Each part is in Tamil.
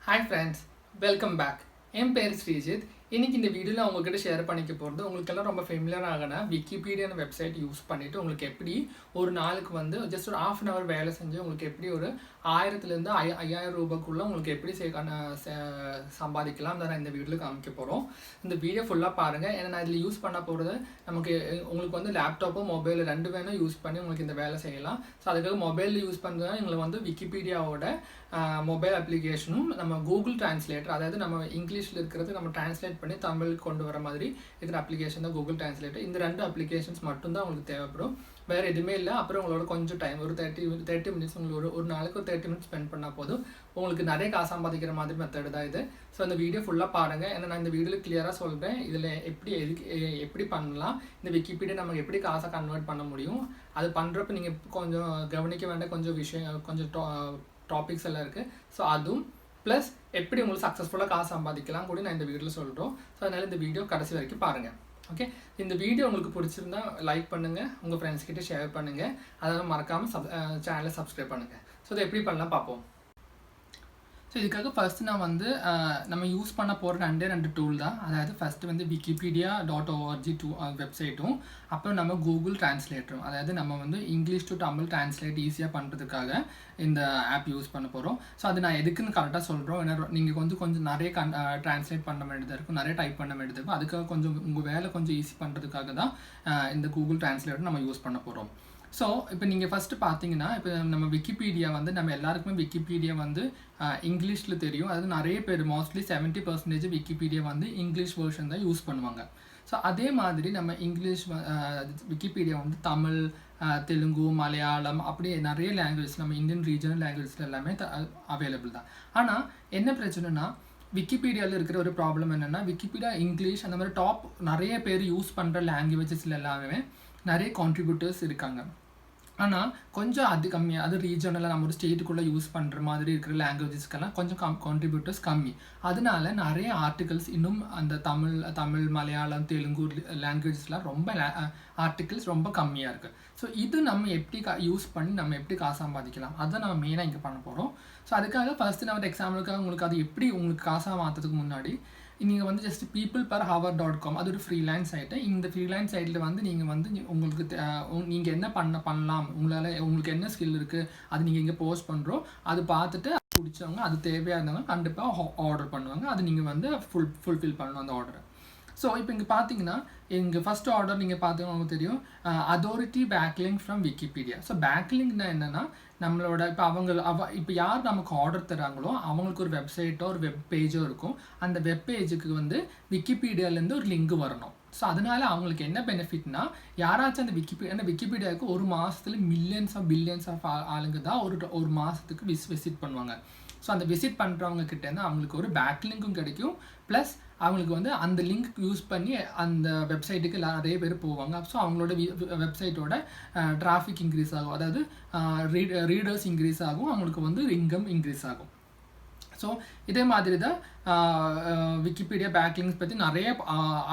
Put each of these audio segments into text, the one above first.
Hi friends, welcome back. என் பேர் ஸ்ரீஜித். இன்னைக்கு இந்த வீடியோவில் உங்ககிட்ட ஷேர் பண்ணிக்க போகிறது உங்களுக்கெல்லாம் ரொம்ப ஃபெமிலியர் ஆகின விக்கிபீடியான வெப்சைட் யூஸ் பண்ணிவிட்டு உங்களுக்கு எப்படி ஒரு நாளுக்கு வந்து ஜஸ்ட் ஒரு ½ hour வேலை செஞ்சு உங்களுக்கு எப்படி ஒரு 1000லேருந்து 5000 ரூபாய்க்குள்ளே உங்களுக்கு எப்படி சம்பாதிக்கலாம் தான் இந்த வீடியோவில் காமிக்க போகிறோம். இந்த வீடியோ ஃபுல்லாக பாருங்கள். ஏன்னா நான் இதில் யூஸ் பண்ண போகிறது நமக்கு உங்களுக்கு வந்து லேப்டாப்போ மொபைல் ரெண்டு வேணும் யூஸ் பண்ணி உங்களுக்கு இந்த வேலை செய்யலாம். ஸோ அதுக்காக மொபைலில் யூஸ் பண்ணுறதுனா எங்களை வந்து விக்கிபீடியாவோட மொபைல் அப்ளிகேஷனும் நம்ம கூகுள் டிரான்ஸ்லேட்டர், அதாவது நம்ம இங்கிலீஷில் இருக்கிறது நம்ம டிரான்ஸ்லேட் பண்ணி தமிழுக்கு கொண்டு வர மாதிரி இருக்கிற அப்ளிகேஷன் தான் கூகுள் டிரான்ஸ்லேட்டர். இந்த ரெண்டு அப்ளிகேஷன்ஸ் மட்டும்தான் உங்களுக்கு தேவைப்படும், வேறு எதுவுமே இல்லை. அப்புறம் உங்களோட கொஞ்சம் டைம் ஒரு 30 மினிட்ஸ் உங்களுக்கு ஒரு நாளைக்கு ஒரு 30 மினிட்ஸ் ஸ்பெண்ட் பண்ணால் போதும். உங்களுக்கு நிறைய காசு சம்பாதிக்கிற மாதிரி மெத்தட் தான் இது. ஸோ அந்த வீடியோ ஃபுல்லாக பாருங்கள். ஏன்னா நான் இந்த வீடியோவில் கிளியராக சொல்கிறேன் இதில் எப்படி பண்ணலாம், இந்த விக்கிபீடியா நமக்கு எப்படி காசை கன்வெர்ட் பண்ண முடியும். அது பண்ணுறப்ப நீங்கள் கொஞ்சம் கவனிக்க வேண்டிய கொஞ்சம் டாபிக்ஸ் எல்லாம் இருக்குது. ஸோ அதுவும் ப்ளஸ் எப்படி உங்களுக்கு சக்ஸஸ்ஃபுல்லாக காசு சம்பாதிக்கலாம் கூட நான் இந்த வீடியோவில் சொல்கிறோம். ஸோ அதனால் இந்த வீடியோ கடைசி வரைக்கும் பாருங்கள். ஓகே, இந்த வீடியோ உங்களுக்கு பிடிச்சிருந்தா லைக் பண்ணுங்கள், உங்கள் ஃப்ரெண்ட்ஸ் கிட்டே ஷேர் பண்ணுங்கள், அதெல்லாம் மறக்காமல் சேனலை சப்ஸ்கிரைப் பண்ணுங்கள். ஸோ இதை எப்படி பண்ணலாம் பார்ப்போம். ஸோ இதுக்காக ஃபஸ்ட்டு நான் வந்து நம்ம யூஸ் பண்ண போகிற ரெண்டு டூல் தான். அதாவது ஃபஸ்ட்டு வந்து wikipedia.org வெப்சைட்டும் அப்புறம் நம்ம கூகுள் டிரான்ஸ்லேட்டரும், அதாவது நம்ம வந்து இங்கிலீஷ் டு தமிழ் டிரான்ஸ்லேட் ஈஸியாக பண்ணுறதுக்காக இந்த ஆப் யூஸ் பண்ண போகிறோம். ஸோ அது நான் எதுக்குன்னு கரெக்டாக சொல்கிறோம். ஏன்னா நீங்கள் கொஞ்சம் நிறைய டிரான்ஸ்லேட் பண்ண வேண்டியதாக இருக்கும், நிறைய டைப் பண்ண வேண்டியது இருக்கும். அதுக்காக கொஞ்சம் உங்கள் வேலை கொஞ்சம் ஈஸி பண்ணுறதுக்காக தான் இந்த கூகுள் டிரான்ஸ்லேட்டர் நம்ம யூஸ் பண்ண போகிறோம். ஸோ இப்போ நீங்கள் ஃபஸ்ட்டு பார்த்தீங்கன்னா, இப்போ நம்ம விக்கிபீடியா வந்து நம்ம எல்லாருக்குமே விக்கிபீடியா வந்து இங்கிலீஷில் தெரியும். அதாவது நிறைய பேர் மோஸ்ட்லி 70% விக்கிபீடியா வந்து இங்கிலீஷ் வெர்ஷன் தான் யூஸ் பண்ணுவாங்க. ஸோ அதே மாதிரி நம்ம இங்கிலீஷ் விக்கிபீடியா வந்து தமிழ், தெலுங்கு, மலையாளம் அப்படி நிறைய லாங்குவேஜ் நம்ம இந்தியன் ரீஜனல் லாங்குவேஜில் எல்லாமே அவைலபிள் தான். ஆனால் என்ன பிரச்சனைனா, விக்கிபீடியாவில் இருக்கிற ஒரு ப்ராப்ளம் என்னென்னா, விக்கிபீடியா இங்கிலீஷ் அந்த மாதிரி டாப் நிறைய பேர் யூஸ் பண்ணுற லாங்குவேஜஸில் எல்லாமே நிறைய கான்ட்ரிபியூட்டர்ஸ் இருக்காங்க. ஆனால் கொஞ்சம் அது கம்மியாக, அது ரீஜனலாக நம்ம ஒரு ஸ்டேட்டுக்குள்ளே யூஸ் பண்ணுற மாதிரி இருக்கிற லாங்குவேஜஸ்க்கெல்லாம் கொஞ்சம் கான்ட்ரிபியூட்டர்ஸ் கம்மி. அதனால நிறைய ஆர்டிகல்ஸ் இன்னும் அந்த தமிழ், மலையாளம், தெலுங்கு லாங்குவேஜஸ்லாம் ரொம்ப ஆர்டிகல்ஸ் ரொம்ப கம்மியாக இருக்குது. ஸோ இது நம்ம எப்படி யூஸ் பண்ணி நம்ம எப்படி காசு சம்பாதிக்கலாம், அதை நம்ம மெயினாக இங்கே பண்ண போகிறோம். ஸோ அதுக்காக ஃபஸ்ட்டு நான் ஒரு எக்ஸாம்பிளுக்காக உங்களுக்கு அது எப்படி உங்களுக்கு காசாக மாற்றுறதுக்கு முன்னாடி நீங்கள் வந்து ஜஸ்ட் peopleperhour.com அது ஒரு ஃப்ரீலான்ஸ் சைட்டு. இந்த ஃப்ரீலான்ஸ் சைட்டில் வந்து நீங்கள் வந்து உங்களுக்கு நீங்கள் என்ன பண்ணலாம், உங்களுக்கு என்ன ஸ்கில் இருக்குது அது நீங்கள் இங்கே போஸ்ட் பண்ணுறோம், அது பார்த்துட்டு பிடிச்சவங்க அது தேவையாக இருந்தவங்க கண்டிப்பாக ஆர்டர் பண்ணுவாங்க. அது நீங்கள் வந்து ஃபுல்ஃபில் பண்ணணும் அந்த ஆர்டரை. ஸோ இப்போ இங்கே பார்த்தீங்கன்னா எங்கள் ஃபஸ்ட் ஆர்டர் நீங்கள் பார்த்தீங்கன்னா தெரியும், authority backlink from Wikipedia. So பேக்லிங்க்னா என்னென்னா, நம்மளோட இப்போ யார் நமக்கு ஆர்டர் தராங்களோ அவங்களுக்கு ஒரு வெப்சைட்டோ ஒரு வெப் பேஜோ இருக்கும். அந்த வெப் பேஜுக்கு வந்து விக்கிபீடியாவிலேருந்து ஒரு லிங்க் வரணும். ஸோ அதனால அவங்களுக்கு என்ன பெனிஃபிட்னா, யாராச்சும் அந்த விக்கிபீடியாவுக்கு ஒரு மாதத்தில் பில்லியன்ஸ் ஆஃப் ஆளுங்க தான் ஒரு மாதத்துக்கு விசிட் பண்ணுவாங்க. ஸோ அந்த விசிட் பண்ணுறவங்க கிட்டேருந்து அவங்களுக்கு ஒரு பேக்லிங்க்கும் கிடைக்கும், ப்ளஸ் அவங்களுக்கு வந்து அந்த லிங்க் யூஸ் பண்ணி அந்த வெப்சைட்டுக்கு நிறைய பேர் போவாங்க. ஸோ அவங்களோட வெப்சைட்டோட டிராஃபிக் இன்க்ரீஸ் ஆகும், அதாவது ரீடர்ஸ் இன்க்ரீஸ் ஆகும், அவங்களுக்கு வந்து இன்கம் இன்க்ரீஸ் ஆகும். ஸோ இதே மாதிரி தான் விக்கிபீடியா பேக்லிங்ஸ் பற்றி நிறைய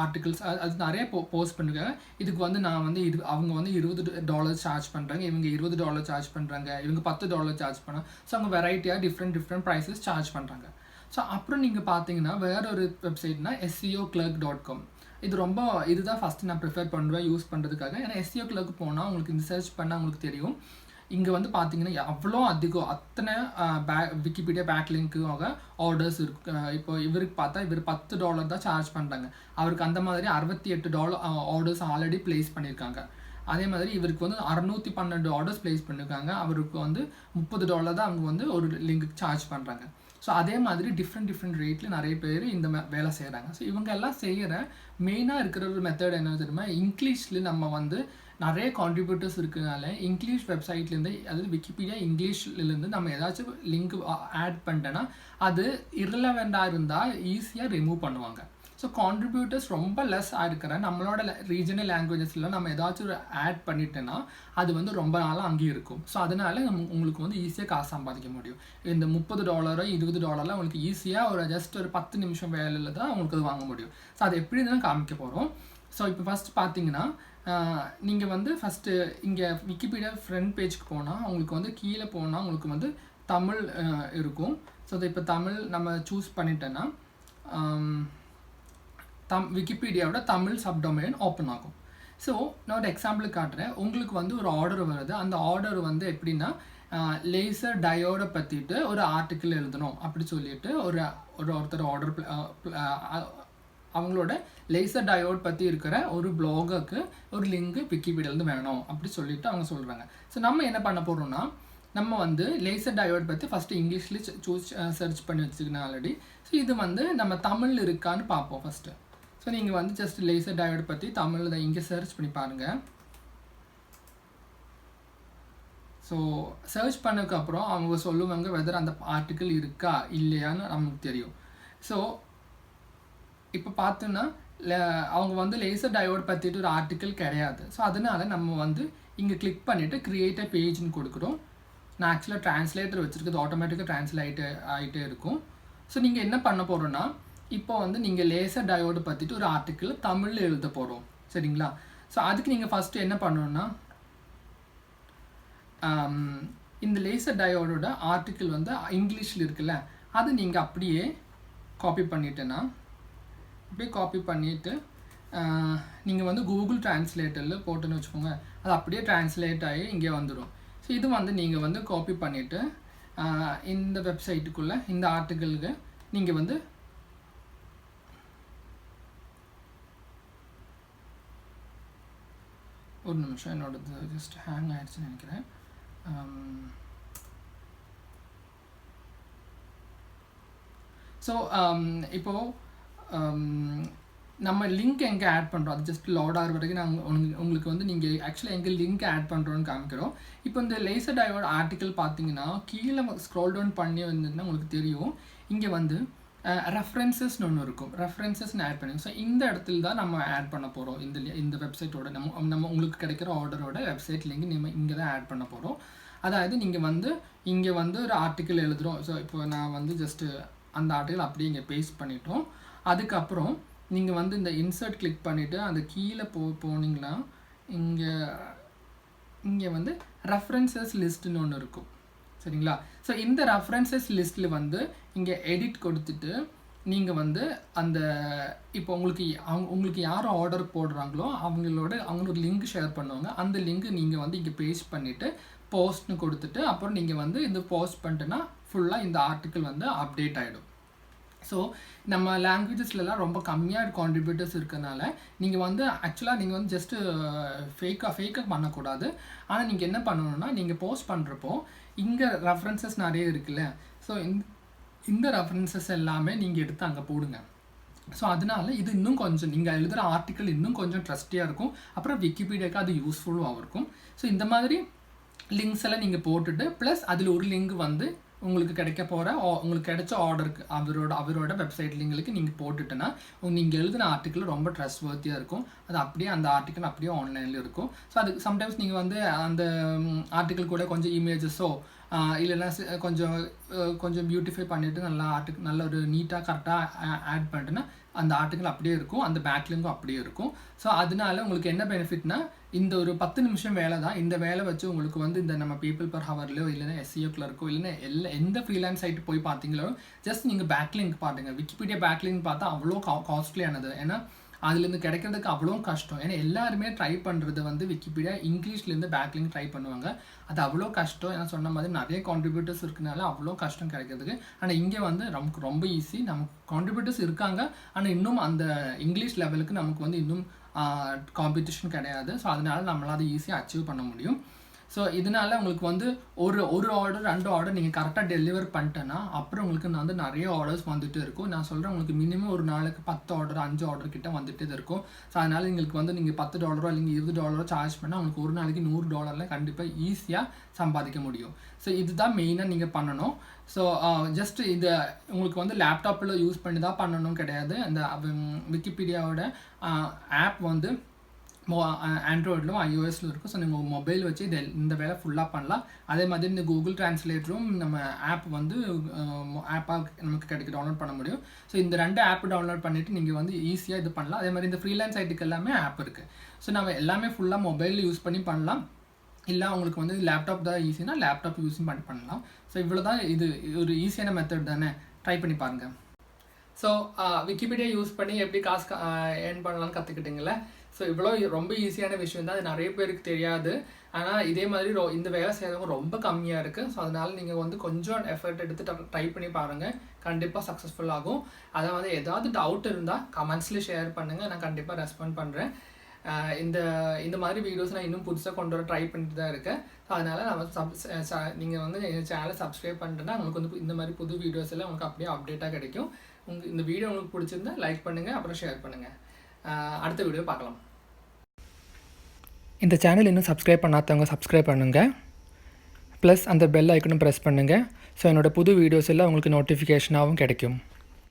ஆர்டிகல்ஸ் அது நிறைய போஸ்ட் பண்ணுறாங்க. இதுக்கு வந்து நான் வந்து அவங்க வந்து $20 சார்ஜ் பண்ணுறாங்க, இவங்க $20 சார்ஜ் பண்ணுறாங்க, இவங்க $10 சார்ஜ் பண்ணாங்க. ஸோ அவங்க வெரைட்டியாக டிஃப்ரெண்ட் ப்ரைஸஸ் சார்ஜ் பண்ணுறாங்க. ஸோ அப்புறம் நீங்கள் பார்த்தீங்கன்னா வேற ஒரு வெப்சைட்னா SEOclerk.com. இதுதான் ஃபஸ்ட்டு நான் ப்ரிஃபர் பண்ணுவேன் யூஸ் பண்ணுறதுக்காக. ஏன்னா SEOclerk போனால் உங்களுக்கு இந்த சர்ச் பண்ணால் உங்களுக்கு தெரியும், இங்கே வந்து பார்த்தீங்கன்னா அவ்வளோ அத்தனை விக்கிபீடியா பேக்லிங்க்காக ஆர்டர்ஸ் இருக்கு. இப்போ இவருக்கு பார்த்தா இவர் $10 தான் சார்ஜ் பண்ணுறாங்க, அவருக்கு அந்த மாதிரி $68 ஆர்டர்ஸ் ஆல்ரெடி ப்ளேஸ் பண்ணியிருக்காங்க. அதே மாதிரி இவருக்கு வந்து 612 ஆர்டர்ஸ் ப்ளேஸ் பண்ணியிருக்காங்க, அவருக்கு வந்து $30 தான் அவங்க வந்து ஒரு லிங்க்கு சார்ஜ் பண்ணுறாங்க. ஸோ அதே மாதிரி டிஃப்ரெண்ட் ரேட்டில் நிறைய பேர் இந்த வேலை செய்கிறாங்க. ஸோ இவங்க எல்லாம் செய்கிற மெயினாக இருக்கிற ஒரு மெத்தட் என்ன தெரியுமா, இங்கிலீஷில் நம்ம வந்து நிறைய கான்ட்ரிபியூட்டர்ஸ் இருக்கிறதுனால இங்கிலீஷ் வெப்சைட்லேருந்து, அதாவது விக்கிபீடியா இங்கிலீஷ்லேருந்து நம்ம ஏதாச்சும் லிங்க் ஆட் பண்ணிட்டேன்னா அது இரலவெண்ட்டாக இருந்தால் ஈஸியாக ரிமூவ் பண்ணுவாங்க. ஸோ கான்ட்ரிபியூட்டர்ஸ் ரொம்ப லெஸ் இருக்கிற நம்மளோட ரீஜனல் லாங்குவேஜஸில் நம்ம ஏதாச்சும் ஒரு ஆட் பண்ணிட்டேன்னா அது வந்து ரொம்ப நாளாக அங்கேயும் இருக்கும். ஸோ அதனால உங்களுக்கு வந்து ஈஸியாக காசு சம்பாதிக்க முடியும். இந்த $30 $20 உங்களுக்கு ஈஸியாக ஒரு ஜஸ்ட் ஒரு 10 நிமிஷம் வேலையில் தான் உங்களுக்கு அது வாங்க முடியும். ஸோ அது எப்படி தான் காமிக்க போகிறோம். ஸோ இப்போ ஃபஸ்ட் பார்த்தீங்கன்னா நீங்கள் வந்து ஃபஸ்ட்டு இங்கே விக்கிபீடியா ஃப்ரண்ட் பேஜ்க்கு போனால் உங்களுக்கு வந்து கீழே போனால் உங்களுக்கு வந்து தமிழ் இருக்கும். ஸோ அது இப்போ தமிழ் நம்ம சூஸ் பண்ணிட்டேன்னா விக்கிபீடியாவோட தமிழ் சப்டொமைன் ஓப்பன் ஆகும். ஸோ நான் ஒரு எக்ஸாம்பிள் காட்டுறேன். உங்களுக்கு வந்து ஒரு ஆர்டர் வருது. அந்த ஆர்டர் வந்து எப்படின்னா லேசர் டயோடை பற்றிட்டு ஒரு ஆர்டிக்கிள் எழுதணும் அப்படி சொல்லிட்டு ஒருத்தர் ஆர்டர் அவங்களோட லேசர் டயோட் பற்றி இருக்கிற ஒரு ப்ளாகுக்கு ஒரு லிங்க் விக்கிபீடியாவிலேருந்து வேணும் அப்படி சொல்லிட்டு அவங்க சொல்கிறாங்க. ஸோ நம்ம என்ன பண்ண போகிறோம்னா நம்ம வந்து லேசர் டயோட் பற்றி ஃபஸ்ட்டு இங்கிலீஷ்லேயே சர்ச் பண்ணி வச்சுக்கணும் ஆல்ரெடி. ஸோ இது வந்து நம்ம தமிழ் இருக்கான்னு பார்ப்போம் ஃபஸ்ட்டு. ஸோ நீங்கள் வந்து ஜஸ்ட் லேசர் டயோட் பற்றி தமிழில் இங்கே சர்ச் பண்ணி பாருங்கள். ஸோ சர்ச் பண்ணதுக்கப்புறம் அவங்க சொல்லுவாங்க வெதர் அந்த ஆர்டிக்கிள் இருக்கா இல்லையான்னு நமக்கு தெரியும். ஸோ இப்போ பார்த்தோன்னா அவங்க வந்து லேசர் டயோட் பற்றிட்டு ஒரு ஆர்டிக்கிள் கிடையாது. ஸோ அதனால் நம்ம வந்து இங்கே கிளிக் பண்ணிவிட்டு க்ரியேட் அ பேஜ்னு கொடுக்குறோம். நான் ஆக்சுவலாக ட்ரான்ஸ்லேட்டர் வச்சுருக்குது, ஆட்டோமேட்டிக்காக ட்ரான்ஸ்லேட் ஆகிட்டே இருக்கும். ஸோ நீங்கள் என்ன பண்ண போகிறோன்னா இப்போ வந்து நீங்கள் லேசர் டயோடு பற்றிட்டு ஒரு ஆர்டிக்கிள் தமிழில் எழுத போகிறோம், சரிங்களா? ஸோ அதுக்கு நீங்கள் ஃபஸ்ட்டு என்ன பண்ணணுன்னா இந்த லேசர் டயோடோட ஆர்டிக்கிள் வந்து இங்கிலீஷில் இருக்குல்ல, அது நீங்கள் அப்படியே காப்பி பண்ணிட்டேன்னா அப்படியே காப்பி பண்ணிவிட்டு நீங்கள் வந்து கூகுள் ட்ரான்ஸ்லேட்டரில் போட்டுன்னு வச்சுக்கோங்க, அது அப்படியே ட்ரான்ஸ்லேட் ஆகி இங்கே வந்துடும். ஸோ இது வந்து நீங்கள் வந்து காப்பி பண்ணிவிட்டு இந்த வெப்சைட்டுக்குள்ளே இந்த ஆர்டிக்கிளுக்கு நீங்கள் வந்து ஒரு நிமிஷம், என்னோடது ஜஸ்ட் ஹேங் ஆகிடுச்சுன்னு நினைக்கிறேன். ஸோ இப்போது நம்ம லிங்க் எங்கே ஆட் பண்ணுறோம் அது ஜஸ்ட் லோட் ஆகிற வரைக்கும் நாங்கள் உங்களுக்கு வந்து நீங்கள் ஆக்சுவலாக எங்கே லிங்க் ஆட் பண்ணுறோன்னு காமிக்கிறோம். இப்போ இந்த லேசர் டயோட் ஆர்டிக்கிள் பார்த்தீங்கன்னா கீழே ஸ்க்ரோல் டவுன் பண்ணி வந்ததுன்னா உங்களுக்கு தெரியும் இங்கே வந்து ரெஃபரன்சஸ்னு ஒன்று இருக்கும். ரெஃபரன்சஸ்ன்னு ஆட் பண்ணி ஸோ இந்த இடத்துல தான் நம்ம ஆட் பண்ண போகிறோம். இந்த வெப்சைட்டோட நம்ம உங்களுக்கு கிடைக்கிற ஆர்டரோட வெப்சைட் லிங்க் நம்ம இங்கே தான் ஆட் பண்ண போகிறோம். அதாவது நீங்கள் வந்து இங்கே வந்து ஒரு ஆர்டிக்கிள் எழுதுகிறோம். ஸோ இப்போ நான் வந்து ஜஸ்ட்டு அந்த ஆர்டிக்கிள் அப்படியே இங்கே பேஸ்ட் பண்ணிட்டோம். அதுக்கப்புறம் நீங்கள் வந்து இந்த இன்சர்ட் கிளிக் பண்ணிவிட்டு அந்த கீழே போனீங்கன்னா இங்கே வந்து ரெஃபரன்சஸ் லிஸ்ட்டுன்னு ஒன்று இருக்கும், சரிங்களா? ஸோ இந்த ரெஃபரன்சஸ் லிஸ்ட்டில் வந்து இங்கே எடிட் கொடுத்துட்டு நீங்கள் வந்து அந்த இப்போ உங்களுக்கு யார் ஆர்டர் போடுறாங்களோ அவங்களோட லிங்க் ஷேர் பண்ணுவாங்க. அந்த லிங்க் நீங்கள் வந்து இங்கே பேஸ்ட் பண்ணிவிட்டு போஸ்ட்னு கொடுத்துட்டு அப்புறம் நீங்கள் வந்து இந்த போஸ்ட் பண்ணிட்டுன்னா ஃபுல்லாக இந்த ஆர்டிக்கிள் வந்து அப்டேட் ஆகிடும். ஸோ நம்ம லாங்குவேஜஸ்லாம் ரொம்ப கம்மியாக கான்ட்ரிபியூட்டர்ஸ் இருக்கிறதுனால நீங்கள் வந்து ஆக்சுவலாக நீங்கள் வந்து ஜஸ்ட்டு ஃபேக்காக பண்ணக்கூடாது. ஆனால் நீங்கள் என்ன பண்ணணுன்னா நீங்கள் போஸ்ட் பண்ணுறப்போ இங்கே ரெஃபரன்சஸ் நிறைய இருக்குல்ல, ஸோ இந்த ரெஃபரன்சஸ் எல்லாமே நீங்கள் எடுத்து அங்கே போடுங்க. ஸோ அதனால இது இன்னும் கொஞ்சம் நீங்கள் எழுதுகிற ஆர்டிக்கிள் இன்னும் கொஞ்சம் ட்ரஸ்டியாக இருக்கும். அப்புறம் விக்கிபீடியாவுக்கு அது யூஸ்ஃபுல்லாகவும் இருக்கும். ஸோ இந்த மாதிரி லிங்க்ஸ் எல்லாம் நீங்கள் போட்டுட்டு ப்ளஸ் அதில் ஒரு லிங்க் வந்து உங்களுக்கு உங்களுக்கு கிடைச்ச ஆர்டருக்கு அவரோட வெப்சைட் லிங்களுக்கு நீங்கள் போட்டுட்டேன்னா நீங்கள் எழுதின ஆர்டிக்கிள் ரொம்ப ட்ரஸ்ட்வர்த்தியாக இருக்கும். அது அப்படியே அந்த ஆர்டிக்கிள் அப்படியே ஆன்லைனில் இருக்கும். ஸோ அதுக்கு சம்டைம்ஸ் நீங்கள் வந்து அந்த ஆர்டிக்கிள் கூட கொஞ்சம் இமேஜஸோ இல்லைன்னா கொஞ்சம் பியூட்டிஃபை பண்ணிவிட்டு நல்ல ஒரு நீட்டாக கரெக்டாக ஆட் பண்ணிட்டுன்னா அந்த ஆர்டிக்கிள் அப்படியே இருக்கும், அந்த பேக்லிங்கும் அப்படியே இருக்கும். ஸோ அதனால உங்களுக்கு என்ன பெனிஃபிட்னா இந்த ஒரு 10 நிமிஷம் வேலை தான். இந்த வேலை வச்சு உங்களுக்கு வந்து இந்த நம்ம பீப்புள் பர் ஹவர்லையோ இல்லைன்னா SEO கிளர்க்கோ இல்லைன்னா எந்த ஃப்ரீலான்ஸ் சைட்டு போய் பார்த்தீங்களோ ஜஸ்ட் நீங்கள் பேக்லிங்க் பாருங்க. விக்கிபீடியா பேக்லிங்க் பார்த்தா அவ்வளோ காஸ்ட்லியானது. ஏன்னா அதுலேருந்து கிடைக்கிறதுக்கு அவ்வளோ கஷ்டம். ஏன்னா எல்லாருமே ட்ரை பண்ணுறது வந்து விக்கிபீடியா இங்கிலீஷ்லேருந்து பேக்லிங்க் ட்ரை பண்ணுவாங்க. அது அவ்வளோ கஷ்டம். ஏன்னா சொன்ன மாதிரி நிறைய கான்ட்ரிபியூட்டர்ஸ் இருக்கனால அவ்வளோ கஷ்டம் கிடைக்கிறதுக்கு. ஆனால் இங்கே வந்து நமக்கு ரொம்ப ஈஸி. நமக்கு கான்ட்ரிபியூட்டர்ஸ் இருக்காங்க, ஆனால் இன்னும் அந்த இங்கிலீஷ் லெவலுக்கு நமக்கு வந்து இன்னும் காம்படிஷன் கிடையாது. ஸோ அதனால நம்மளால் அதை ஈஸியாக அச்சீவ் பண்ண முடியும். ஸோ இதனால உங்களுக்கு வந்து ஒரு ஆர்டர் 2 ஆர்டர் நீங்கள் கரெக்டாக டெலிவர் பண்ணிட்டேன்னா அப்புறம் உங்களுக்கு வந்து நிறைய ஆர்டர்ஸ் வந்துட்டு இருக்கும். நான் சொல்கிறேன் உங்களுக்கு மினிமம் ஒரு நாளைக்கு 10 ஆர்டர் 5 ஆர்டர் கிட்ட வந்துட்டு இருக்கும். ஸோ அதனால் உங்களுக்கு வந்து நீங்கள் $10 இல்லைங்க $20 சார்ஜ் பண்ணால் உங்களுக்கு ஒரு நாளைக்கு $100 கண்டிப்பாக ஈஸியாக சம்பாதிக்க முடியும். ஸோ இதுதான் மெயினாக நீங்கள் பண்ணணும். ஸோ ஜஸ்ட் இது உங்களுக்கு வந்து லேப்டாப்பில் யூஸ் பண்ணி தான் பண்ணணும் கிடையாது. அந்த விக்கிபீடியாவோட ஆப் வந்து ஆண்ட்ராய்டிலும் iOSலும் இருக்கும். ஸோ நீங்கள் மொபைல் வச்சு இந்த வேலை ஃபுல்லாக பண்ணலாம். அதே மாதிரி இந்த கூகுள் ட்ரான்ஸ்லேட்டரும் நம்ம ஆப் வந்து ஆப்பாக நமக்கு டவுன்லோட் பண்ண முடியும். ஸோ இந்த 2 ஆப் டவுன்லோட் பண்ணிவிட்டு நீங்கள் வந்து ஈஸியாக இது பண்ணலாம். அதே மாதிரி இந்த ஃப்ரீலான்ஸ் சைட்டுக்கு எல்லாமே ஆப் இருக்குது. ஸோ நம்ம எல்லாமே ஃபுல்லாக மொபைலில் யூஸ் பண்ணி பண்ணலாம். இல்லை உங்களுக்கு வந்து லேப்டாப் தான் ஈஸினா லேப்டாப் யூஸும் பண்ணலாம். ஸோ இவ்வளோ தான். இது ஒரு ஈஸியான மெத்தட் தானே, ட்ரை பண்ணி பாருங்கள். ஸோ விக்கிபீடியா யூஸ் பண்ணி எப்படி காசு ஏர்ன் பண்ணலாம்னு கற்றுக்கிட்டிங்களே. ஸோ இவ்வளோ ரொம்ப ஈஸியான விஷயம் தான். அது நிறைய பேருக்கு தெரியாது. ஆனால் இதே மாதிரி இந்த வேலை செய்கிறவங்க ரொம்ப கம்மியாக இருக்குது. ஸோ அதனால் நீங்கள் வந்து கொஞ்சம் எஃபர்ட் எடுத்து ட்ரை பண்ணி பாருங்கள், கண்டிப்பாக சக்ஸஸ்ஃபுல் ஆகும். அதை வந்து ஏதாவது டவுட் இருந்தால் கமெண்ட்ஸில் ஷேர் பண்ணுங்கள், நான் கண்டிப்பாக ரெஸ்பாண்ட் பண்ணுறேன். இந்த மாதிரி வீடியோஸ் நான் இன்னும் புதுசாக கொண்டு வர ட்ரை பண்ணிட்டு தான் இருக்கேன். ஸோ அதனால் நம்ம நீங்கள் வந்து எங்கள் சேனலை சப்ஸ்கிரைப் பண்ணிட்டேன்னா உங்களுக்கு வந்து இந்த மாதிரி புது வீடியோஸ் எல்லாம் உங்களுக்கு அப்படியே அப்டேட்டாக கிடைக்கும். இந்த வீடியோ உங்களுக்கு பிடிச்சிருந்தா லைக் பண்ணுங்கள், அப்புறம் ஷேர் பண்ணுங்கள். அடுத்த வீடியோ பார்க்கலாம். இந்த சேனல் இன்னும் சப்ஸ்கிரைப் பண்ணாதவங்க சப்ஸ்கிரைப் பண்ணுங்கள், ப்ளஸ் அந்த பெல் ஐக்கனும் ப்ரெஸ் பண்ணுங்கள். ஸோ என்னோடய புது வீடியோஸ் எல்லாம் உங்களுக்கு நோட்டிஃபிகேஷனாகவும் கிடைக்கும்.